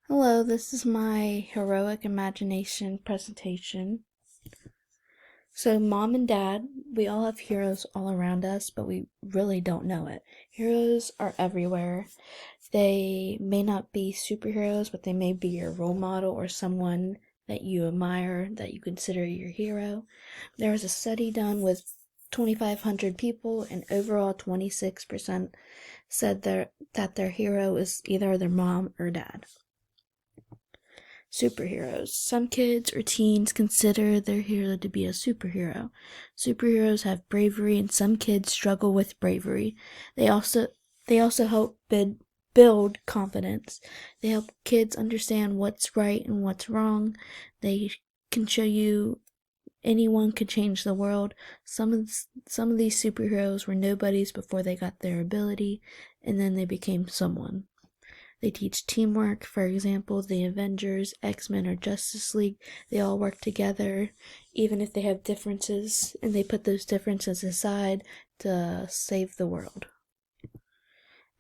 Hello, this is my heroic imagination presentation. So, mom and dad, we all have heroes all around us, but we really don't know it. Heroes are everywhere. They may not be superheroes, but they may be your role model or someone that you admire, that you consider your hero. There was a study done with 2,500 people, and overall 26% said that their hero is either their mom or dad. Superheroes. Some kids or teens consider their hero to be a superhero. Superheroes have bravery, and some kids struggle with bravery. They also help build confidence. They help kids understand what's right and what's wrong. They can show you anyone could change the world. Some of these superheroes were nobodies before they got their ability, and then they became someone. They teach teamwork. For example, the Avengers, X-Men, or Justice League, they all work together, even if they have differences, and they put those differences aside to save the world.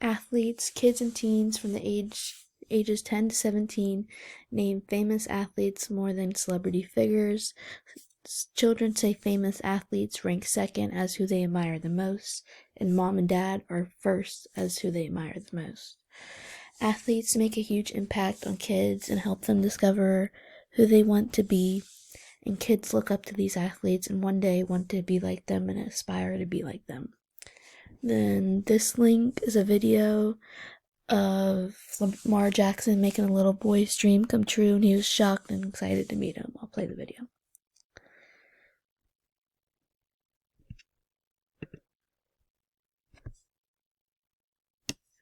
Athletes, kids and teens from the ages 10 to 17 name famous athletes more than celebrity figures. Children say famous athletes rank second as who they admire the most, and mom and dad are first as who they admire the most. Athletes make a huge impact on kids and help them discover who they want to be, and kids look up to these athletes and one day want to be like them and aspire to be like them. Then this link is a video of Lamar Jackson making a little boy's dream come true, and he was shocked and excited to meet him. I'll play the video.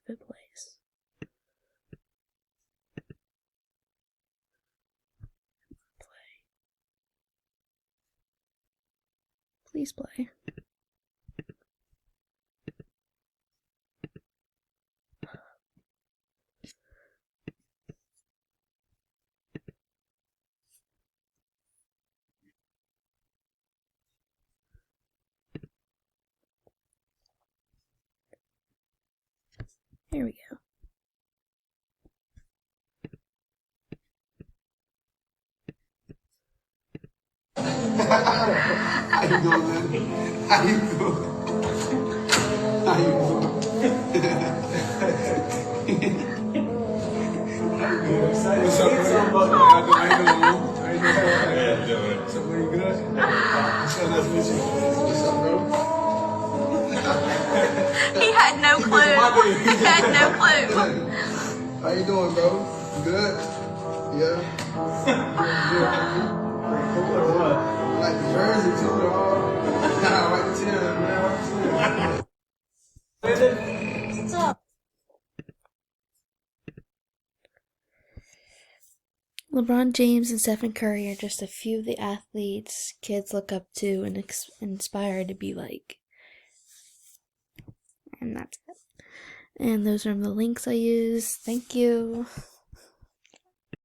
If it plays. Please play. Here we go. How you doing, man? How you doing? How you doing? What's up, man? How you doing? How you doing? What's up, man? You good? What's up, nice to meet you. What's up, bro? He had no clue. He had no clue. How you doing, bro? You good? Yeah. Good. Cool or what? Like the jersey too, dog. Nah, right to 10, man. Right to 10. What's up? LeBron James and Stephen Curry are just a few of the athletes kids look up to and inspire to be like. And that's it. And those are the links I use. Thank you.